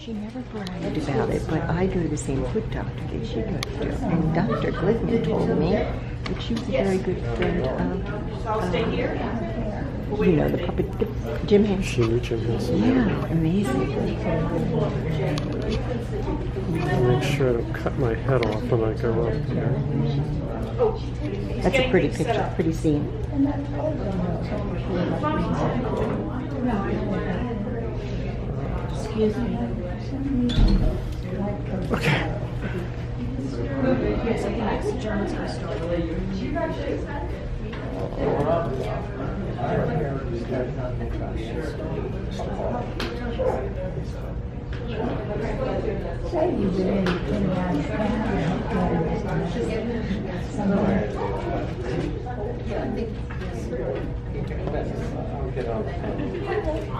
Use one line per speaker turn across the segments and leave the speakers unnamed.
She never bragged about it, but I go to the same foot doctor that she goes to. And Dr. Glickman told me that she was a very good friend of, you know, the puppet, Jim Henson.
She knew Jim Henson.
Yeah, amazing.
I'll make sure I don't cut my head off when I go up there.
That's a pretty picture, pretty scene. Excuse me.
Okay.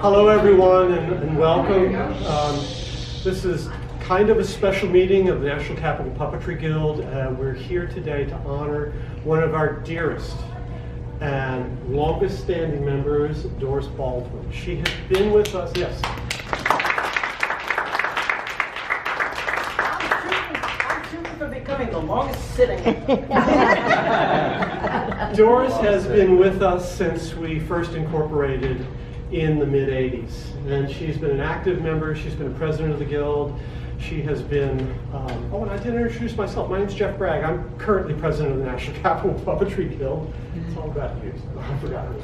Hello everyone and welcome. This is kind of a special meeting of the National Capital Puppetry Guild. We're here today to honor one of our dearest and longest standing members, Doris Baldwin. She has been with us, yes.
I'm shooting for becoming the longest sitting.
Doris has been with us since we first incorporated in the mid-'80s. And she's been an active member, she's been a president of the Guild. She has been, and I didn't introduce myself. My name's Jeff Bragg. I'm currently president of the National Capital Puppetry Guild. It's all about you. I forgot it.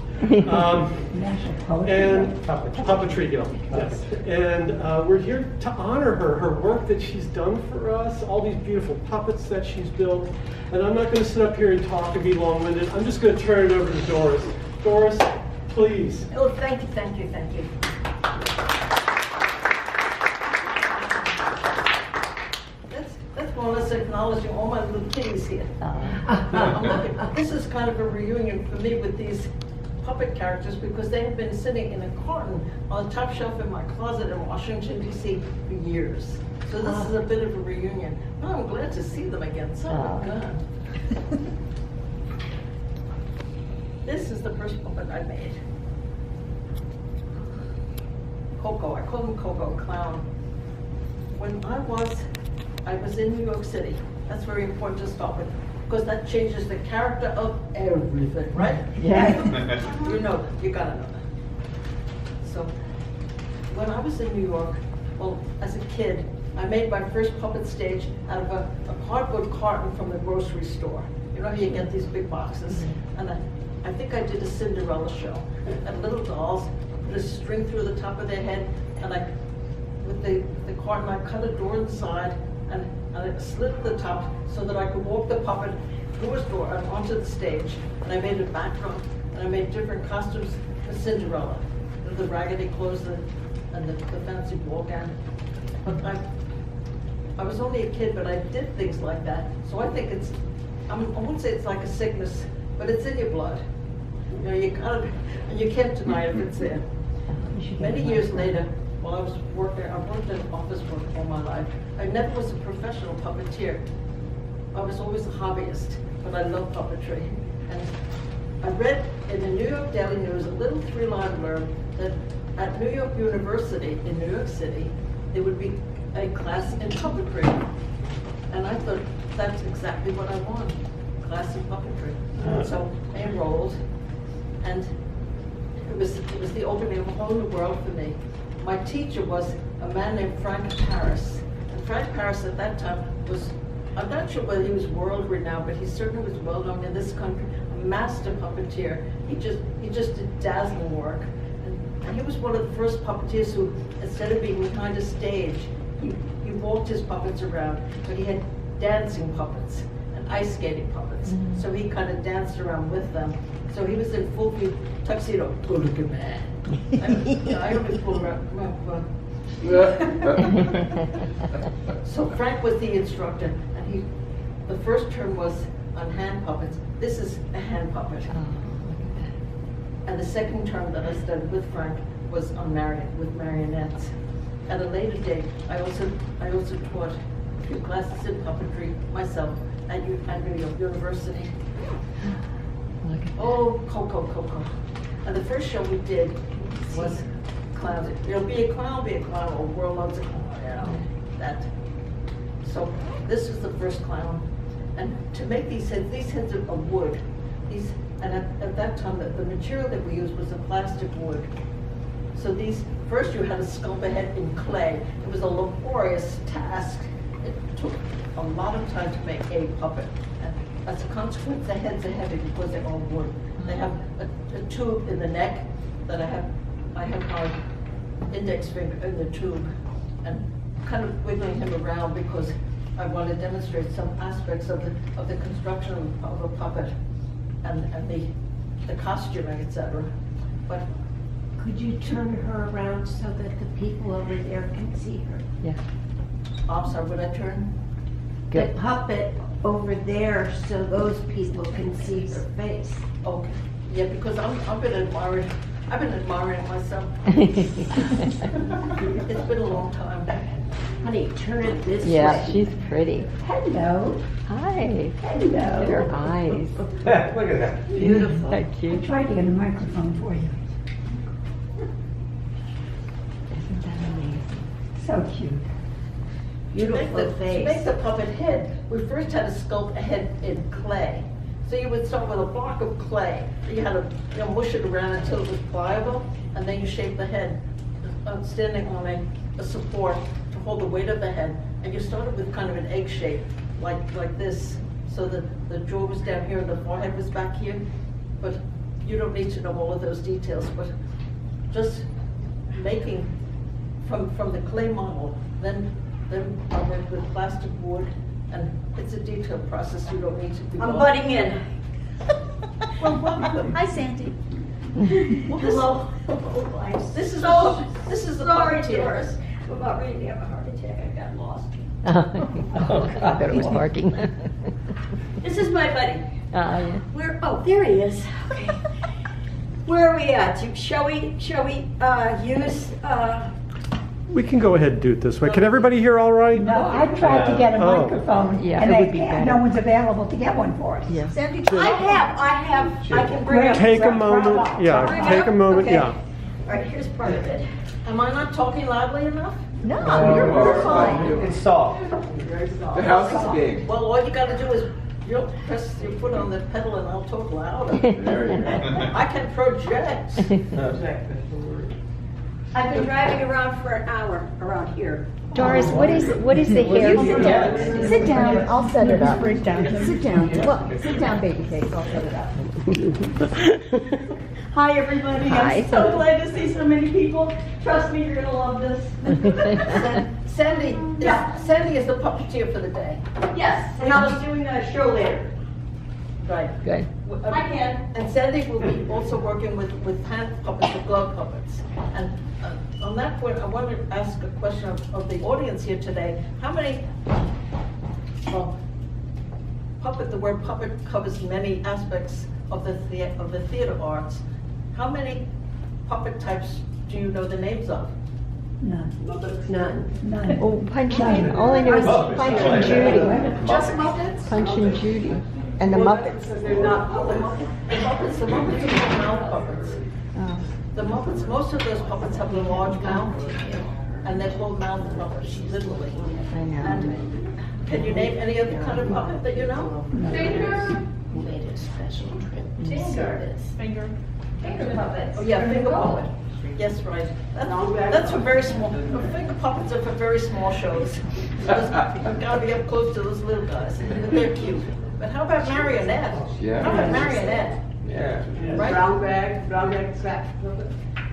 And Puppetry Guild, yes. And we're here to honor her work that she's done for us, all these beautiful puppets that she's built. And I'm not going to sit up here and talk and be long-winded. I'm just going to turn it over to Doris. Doris, please.
Oh, thank you, thank you, thank you. That's more or less acknowledging all my little kitties here. This is kind of a reunion for me with these puppet characters because they have been sitting in a carton on the top shelf in my closet in Washington, D.C. for years. So this is a bit of a reunion. Well, I'm glad to see them again. So good. This is the first puppet I made. Coco, I call him Coco, clown. When I was in New York City. That's very important to start with, because that changes the character of everything, right?
Yeah.
You know, you gotta know that. So, when I was in New York, well, as a kid, I made my first puppet stage out of a cardboard carton from the grocery store. You know how you get these big boxes? And I think I did a Cinderella show. And little dolls, put a string through the top of their head, and with the carton, I cut a door inside, and I slit the top so that I could walk the puppet through a door and onto the stage. And I made a background, and I made different costumes for Cinderella. The raggedy clothes and the fancy ball gown. But I was only a kid, but I did things like that. So I think I won't say it's like a sickness, but it's in your blood. You know, you gotta, and you can't deny it if it's there. Many years later, while I was working, I worked in office work all my life. I never was a professional puppeteer. I was always a hobbyist, but I love puppetry. And I read in the New York Daily News a little 3-line blurb that at New York University in New York City, there would be a class in puppetry. And I thought, that's exactly what I want, a class in puppetry. So I enrolled, and it was the opening of a whole new world for me. My teacher was a man named Frank Paris. And Frank Paris at that time was, I'm not sure whether he was world renowned, but he certainly was well known in this country, a master puppeteer. He just did dazzling work. And he was one of the first puppeteers who, instead of being behind a stage, he walked his puppets around, but he had dancing puppets and ice skating puppets. Mm-hmm. So he kind of danced around with them. So he was in full tuxedo. Oh, look at that. I only pulled around. So Frank was the instructor, and the first term was on hand puppets. This is a hand puppet. Oh, look at that. And the second term that I studied with Frank was on with marionettes. At a later date, I also taught a few classes in puppetry myself at New York University. Oh, Coco. And the first show we did was clowns. It'll be a clown, or world loves a clown, you know, that. So this is the first clown. And to make these heads are wood. And at that time, the material that we used was a plastic wood. So first you had to sculpt a head in clay. It was a laborious task. It took a lot of time to make a puppet. And as a consequence, the heads are heavy because they're all wood. They have a tube in the neck that I have my index finger in the tube and kind of wiggling him around because I want to demonstrate some aspects of the construction of a puppet and the costuming, etc. But
could you turn her around so that the people over there can see her?
Yeah.
I'm sorry, would I turn?
Good.
The puppet over there so those people can see her face.
Okay. Yeah, because I've been admiring it myself. It's been a long time.
Honey, turn it this
Yeah,
way.
she's pretty.
Hello.
Hi.
Hello.
Look at her eyes.
Look at that.
Beautiful.
That cute.
Try to get a microphone for you.
Isn't that amazing?
So cute.
Beautiful
To make
face.
the puppet head, we first had to sculpt a head in clay. So you would start with a block of clay. You had to mush it around until it was pliable, and then you shape the head, standing on a support to hold the weight of the head. And you started with kind of an egg shape, like this, so that the jaw was down here and the forehead was back here. But you don't need to know all of those details. But just making from the clay model, then I went with plastic wood, and it's a detailed process. You don't need to be.
I'm butting in.
Well, welcome.
Hi, Sandy.
Well,
Hello.
this is
So
this is the
sorry,
puppeteer.
Doris. I'm about ready to have a heart attack. I got lost.
I thought it was barking.
This is my buddy.
Yeah.
Oh, there he is. Okay. Where are we at? Shall we use,
We can go ahead and do it this way. Can everybody hear all right?
No, I tried to get a
Oh.
microphone,
Yeah,
and
it
they
would be
can't.
better.
No one's available to get one for us.
Yeah.
Sandy, I can bring it.
Take a moment, yeah, take a moment,
Okay.
yeah.
All right, here's part of it.
Am I not talking loudly enough?
No,
You're fine.
It's soft. The house is big.
Well, all you gotta do is press your foot on the pedal, and I'll talk louder.
There you go.
I can project.
I've been driving around for an hour around here.
Doris, what is the hair? Sit down. I'll set it up.
Break down.
Sit down. Look, sit down, baby cakes. I'll set it up.
Hi, everybody.
Hi.
I'm so glad to see so many people. Trust me, you're gonna love this.
Sandy,
Yeah.
Sandy is the puppeteer for the day.
Yes, and I was doing a show later.
Right.
Good.
I can.
And Sandy will be also working with hand puppets, with glove puppets. And on that point, I want to ask a question of the audience here today. How many, well, the word puppet covers many aspects of the theater arts. How many puppet types do you know the names of?
None.
None.
Oh, Punch and all I know is Punch and Judy.
Just Muppets?
Punch and Judy. And the Muppets.
They're not
The Muppets are mouth puppets.
Oh.
The Muppets, most of those puppets have a large mouth, and they're called mouth puppets, literally.
I know.
And can you name any other kind of puppet that you know?
Finger puppets.
Oh, yeah, finger puppet. Yes, right. That's for very small, finger puppets are for very small shows. You've got to be up close to those little guys, but they're cute. But how about marionette?
Yeah.
How about marionette?
Yeah.
Right?
Brown bag sack puppet.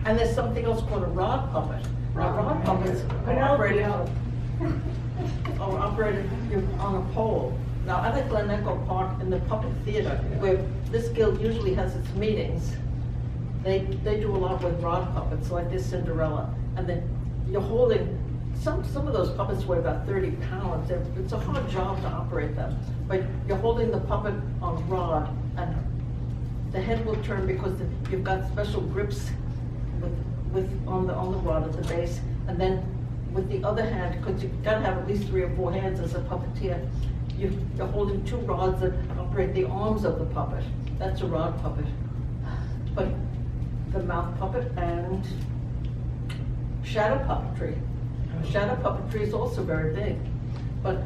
And there's something else called a rod puppet. Now, rod puppets are operated on a pole. Now, out at Glen Echo Park in the puppet theater, where this guild usually has its meetings, they do a lot with rod puppets, like this Cinderella. And then you're holding, some of those puppets weigh about 30 pounds. It's a hard job to operate them. But you're holding the puppet on a rod, and the head will turn because you've got special grips on the rod at the base, and then with the other hand, because you've got to have at least 3 or 4 hands as a puppeteer, you're holding 2 rods that operate the arms of the puppet. That's a rod puppet. But the mouth puppet and shadow puppetry. Shadow puppetry is also very big, but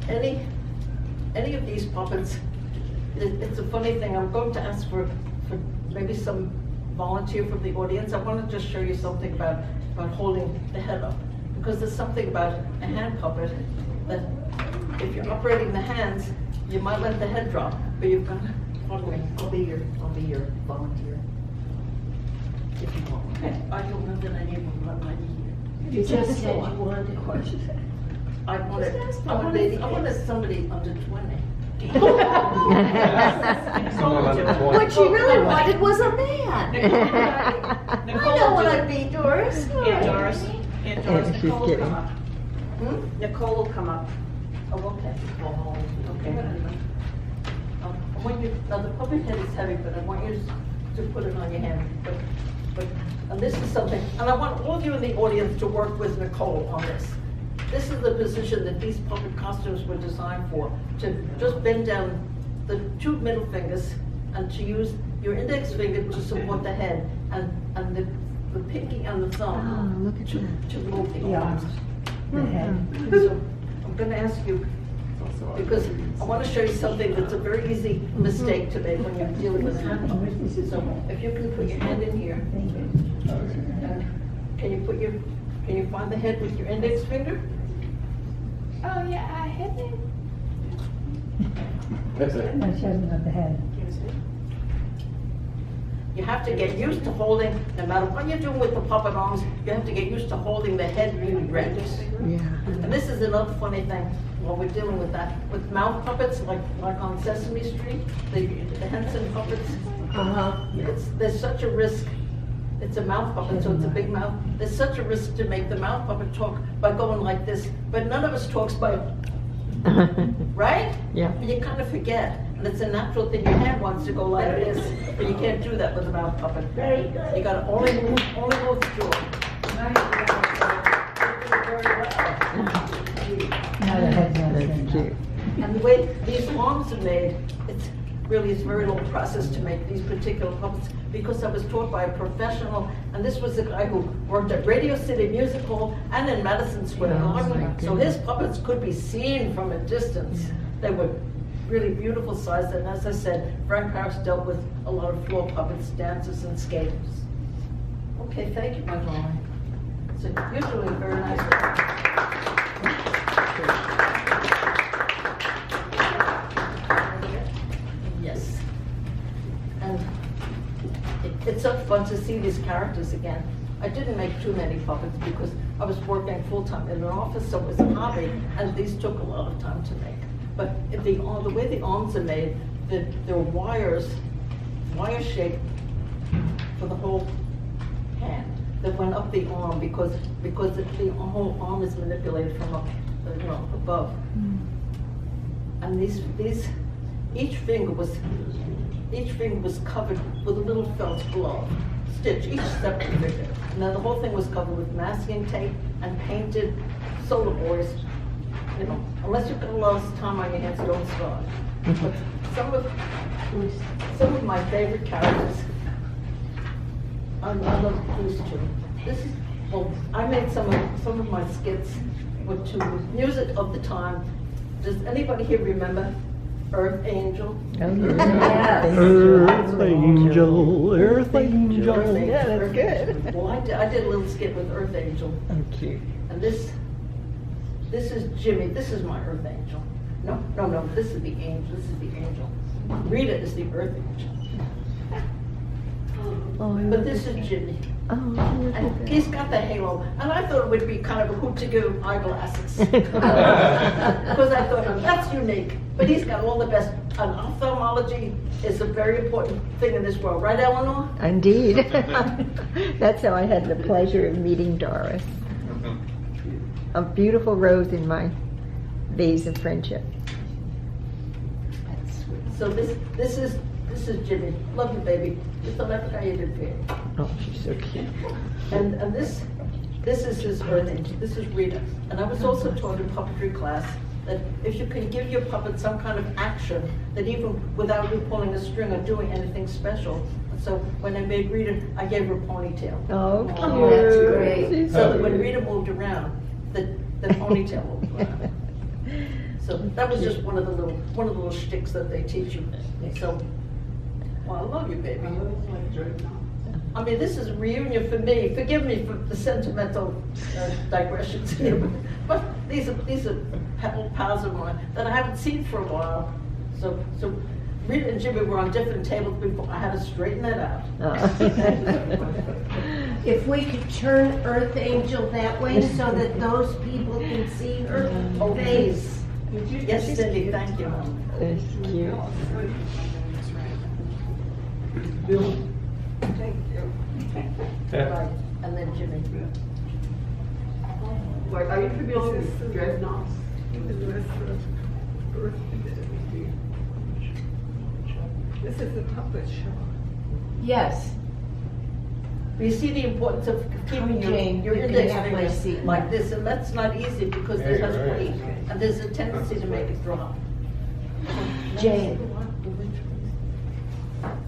any of these puppets, it's a funny thing. I'm going to ask for maybe some volunteer from the audience. I want to just show you something about holding the head up, because there's something about a hand puppet that if you're operating the hands, you might let the head drop, but you've got to, I'll be your volunteer. If you want. Okay. I don't know that I need one right here.
You just said you
wanted
Of course you said.
I wanted somebody under 20.
Someone under 20.
What she really wanted was a man. I know what I'd be, Doris.
Yeah, Doris.
And she's kidding.
Nicole will come up.
Oh, okay. Okay. Now the puppet head is heavy, but I want you to put it on your hand. And this is something, and I want all of you in the audience to work with Nicole on this. This is the position that these puppet costumes were designed for, to just bend down the 2 middle fingers and to use your index finger to support the head and the pinky and the thumb
look at
to move the arms.
The head.
So I'm going to ask you, because I want to show you something that's a very easy mistake to make when you're dealing with a hand puppet. So if you can put your hand in here, and can you find the head with your index finger?
Oh, yeah, I hit it.
That's it.
No, she hasn't got the head.
You have to get used to holding, no matter what you're doing with the puppet arms, you have to get used to holding the head really erect.
Yeah.
And this is another funny thing while we're dealing with that. With mouth puppets, like on Sesame Street, the Henson puppets, there's such a risk. It's a mouth puppet, so it's a big mouth. There's such a risk to make the mouth puppet talk by going like this, but none of us talks by, right?
Yeah.
But you kind of forget, and it's a natural thing. Your hand wants to go like this, but you can't do that with a mouth puppet. You got to only move the jaw.
Now the head's not
That's
straight
cute.
up.
And the way these arms are made, it's a very long process to make these particular puppets, because I was taught by a professional, and this was a guy who worked at Radio City Music Hall and in Madison Square Garden. So his puppets could be seen from a distance. They were really beautiful size, and as I said, Frank Harris dealt with a lot of floor puppets, dancers, and skaters. Okay, thank you, my darling. So you're doing very nice. Yes. And it's so fun to see these characters again. I didn't make too many puppets because I was working full-time in an office, so it was a hobby, and these took a lot of time to make. But the way the arms are made, there are wire shape for the whole hand that went up the arm because the whole arm is manipulated from up, above. And each finger was covered with a little felt glove, stitch, each separate finger. And then the whole thing was covered with masking tape and painted solar boys. Unless you've got a lot of time on your hands, don't start. But some of my favorite characters, I love these two. I made some of my skits with music of the time. Does anybody here remember Earth Angel?
Oh, yeah.
Earth Angel, Earth Angel.
Yeah, that's good.
Well, I did a little skit with Earth Angel.
Oh, cute.
And this is Jimmy. This is my Earth Angel. No, this is the angel. This is the angel. Rita is the Earth Angel. But this is Jimmy.
Oh, look at
And
that.
he's got the halo. And I thought it would be kind of a hoot-to-go eyeglasses. Because I thought, that's unique. But he's got all the best. And ophthalmology is a very important thing in this world. Right, Eleanor?
Indeed. That's how I had the pleasure of meeting Doris. A beautiful rose in my vase of friendship.
So this is Jimmy. Love you, baby. Just don't let how you did for you.
Oh, she's so cute.
And this is his Earth Angel. This is Rita. And I was also taught in puppetry class that if you can give your puppet some kind of action, that even without you pulling a string or doing anything special, So when I made Rita, I gave her a ponytail.
Oh,
Oh, that's
cute.
great.
She's
So that
so
when
cute.
Rita moved around, the ponytail moved around. So that was just one of the little shticks that they teach you. So, well, I love you, baby. I mean, this is a reunion for me. Forgive me for the sentimental digressions here, but these are pals of mine that I haven't seen for a while. So Rita and Jimmy were on different tables before. I had to straighten that out.
If we could turn Earth Angel that way so that those people can see her face.
Yes, Cindy, thank you.
That's cute.
Bill. Thank you. Right, and then Jimmy.
Are you familiar with dreadnoughts? This is a puppet show.
Yes.
You see the importance of keeping
Jane,
your
you can
index
have my
finger
seat.
like this, and that's not easy because it has weight, and there's a tendency to make it drop.
Jane.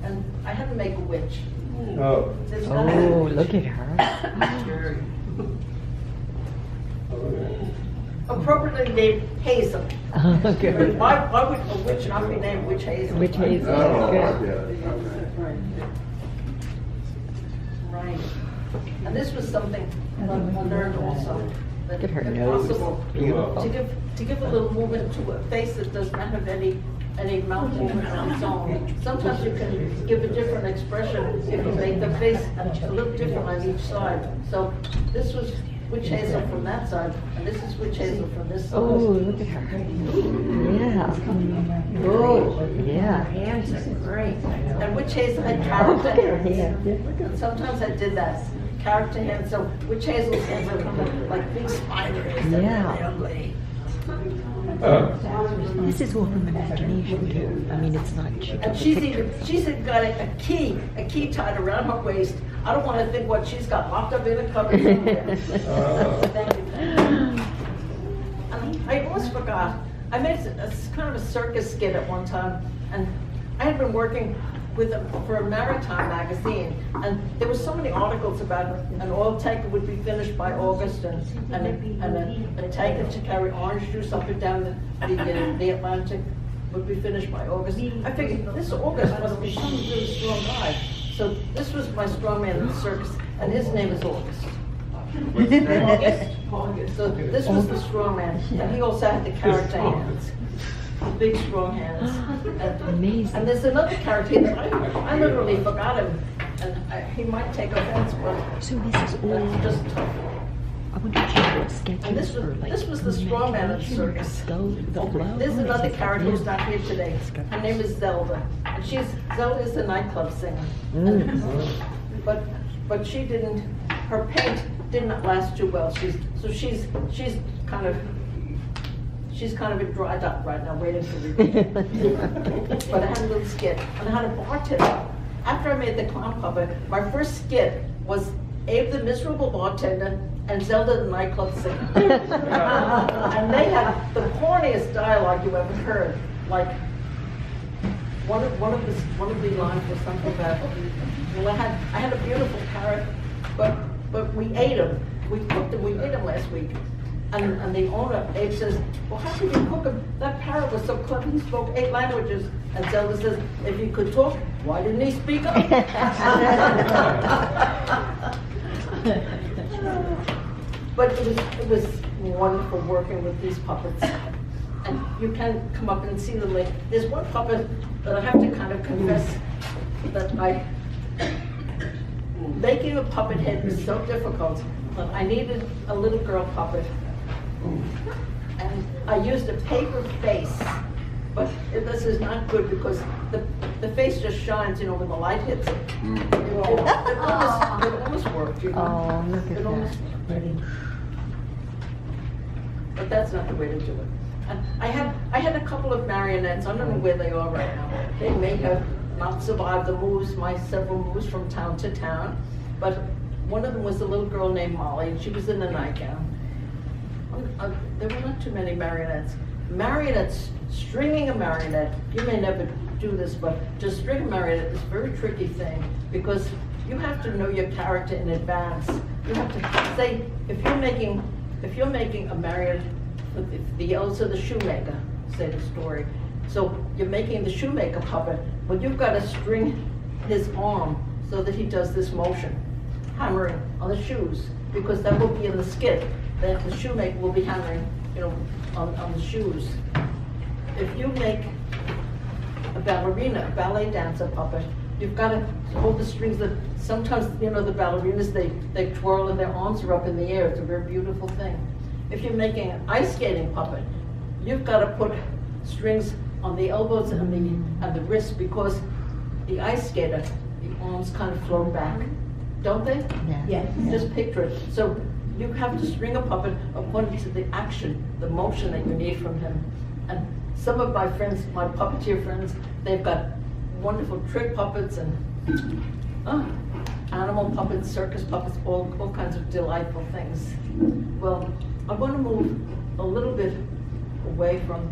And I had to make a witch.
Oh.
There's
Oh,
nothing-
look at her.
Appropriately named Hazel.
Oh, good.
Why would a witch not be named Witch Hazel?
Witch Hazel.
Oh,
Good.
yeah.
Right. And this was something that I learned also. That
Look at her
if
nose.
possible,
Beautiful.
to give a little movement to a face that does not have any mouth movement on its own. Sometimes you can give a different expression if you make the face a little different on each side. So this was Witch Hazel from that side, and this is Witch Hazel from this side.
Oh, look at her. Yeah.
Oh,
Yeah.
hands are great.
And Witch Hazel had
Oh,
character
look at her
hands.
hand. Yeah, look at
And sometimes I did that, character hands, so Witch Hazel's hands are kind of like big spiders. They're
Yeah.
really ugly.
This is all from imagination too. I mean, it's not. She
And
took a
she's
picture.
even got a key tied around her waist. I don't want to think what she's got locked up in a cupboard somewhere. Thank you. And I almost forgot. I made a kind of a circus skit at one time, and I had been working for a maritime magazine, and there were so many articles about an oil tanker would be finished by August, and a tanker to carry orange juice up and down the Atlantic would be finished by August. I figured this August must be some really strong guy. So this was my strong man in the circus, and his name is August. August. So this was the strong man, and he also had the character hands. Big strong hands.
Amazing.
And there's another character that I literally forgot him, and he might take offense, but
So this is all.
that's just tough.
I wonder if she wrote sketches
And this was the strong man of the circus. There's another character who's not here today. Her name is Zelda, and Zelda is the nightclub singer. But she didn't. Her paint did not last too well. She's kind of a dried up right now, waiting for me. But I had a little skit, and I had a bartender. After I made the clown puppet, my first skit was Abe the miserable bartender and Zelda the nightclub singer. And they had the corniest dialogue you ever heard. Like one of the lines was something about, well, I had a beautiful parrot, but we ate him. We cooked him. We ate him last week. And the owner, Abe, says, well, how could you cook him? That parrot was so clever, he spoke 8 languages. And Zelda says, if he could talk, why didn't he speak up? But it was wonderful working with these puppets. And you can come up and see them later. There's one puppet that I have to kind of confess that making a puppet head was so difficult, but I needed a little girl puppet. And I used a paper face, but this is not good because the face just shines, when the light hits it. It almost worked,
Oh, look at
It almost
that.
worked. But that's not the way to do it. And I had a couple of marionettes. I don't know where they are right now. They may have not survived the moves, my several moves from town to town. But one of them was a little girl named Molly, and she was in a nightgown. There were not too many marionettes. Marionettes, stringing a marionette, you may never do this, but to string a marionette is a very tricky thing because you have to know your character in advance. You have to say, if you're making a marionette, also the shoemaker, say the story. So you're making the shoemaker puppet, but you've got to string his arm so that he does this motion, hammering on the shoes, because that will be in the skit. Then the shoemaker will be hammering, on the shoes. If you make a ballerina, a ballet dancer puppet, you've got to hold the strings that sometimes, the ballerinas, they twirl and their arms are up in the air. It's a very beautiful thing. If you're making an ice skating puppet, you've got to put strings on the elbows and the wrists because the ice skater, the arms kind of float back, don't they?
Yeah.
Just picture it. So you have to string a puppet according to the action, the motion that you need from him. And some of my friends, my puppeteer friends, they've got wonderful trick puppets and animal puppets, circus puppets, all kinds of delightful things. Well, I want to move a little bit away from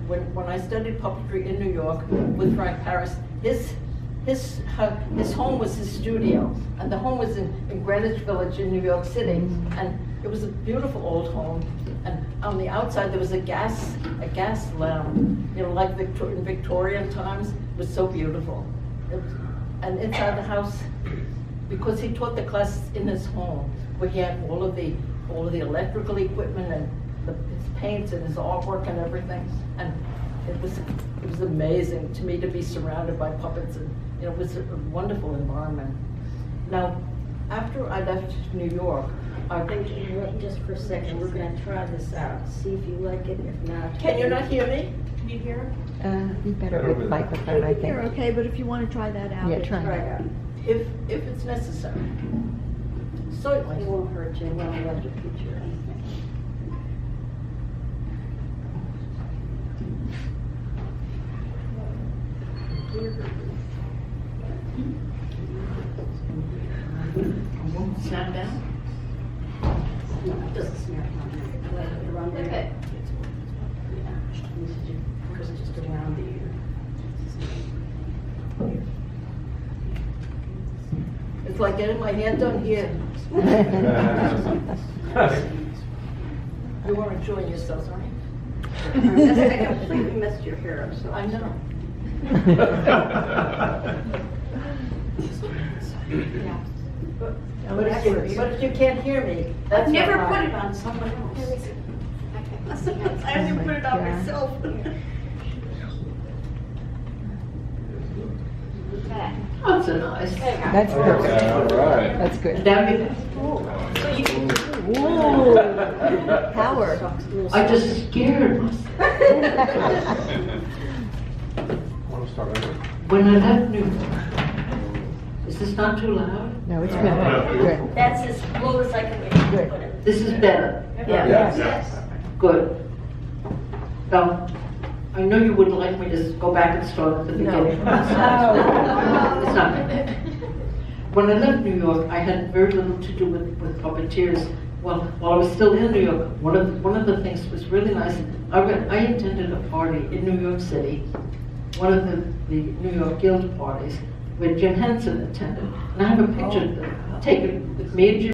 when I studied puppetry in New York with Frank Paris. His home was his studio, and the home was in Greenwich Village in New York City, and it was a beautiful old home. And on the outside there was a gas lamp, like in Victorian times. It was so beautiful. And inside the house, because he taught the classes in his home, where he had all of the electrical equipment and his paints and his artwork and everything, and it was amazing to me to be surrounded by puppets, and it was a wonderful environment. Now, after I left New York, I think.
Wait just for a second, we're gonna try this out, see if you like it, if not.
Can you not hear me?
Can you hear?
Be better with the microphone, I think.
You're okay, but if you want to try that out.
Yeah, try
Try
it.
it out.
If it's necessary. Certainly.
It won't hurt you, it won't electrocute you or anything.
Snap down.
It doesn't snap on there. Let it run there.
Okay.
Because it's just around the ear.
It's like getting my hand done here. You were enjoying yourselves, right?
I completely messed your hair up, so.
I know. But if you can't hear me, that's
Never
not
put
right.
it on someone else.
I haven't put it on
God.
myself.
That's a nice.
That's perfect.
All right.
That's good.
Damn
Ooh, Howard.
I just scared myself.
Want to start over?
When I left New York, is this not too loud?
No, it's good. Good.
That's as low as I can get you to put it.
This is better.
Yes.
Good. Now, I know you would like me to go back and start at the beginning. It's not. When I left New York, I had very little to do with puppeteers. Well, while I was still in New York, one of the things was really nice. I attended a party in New York City, one of the New York Guild parties, where Jim Henson attended. And I have a picture taken with me and Jim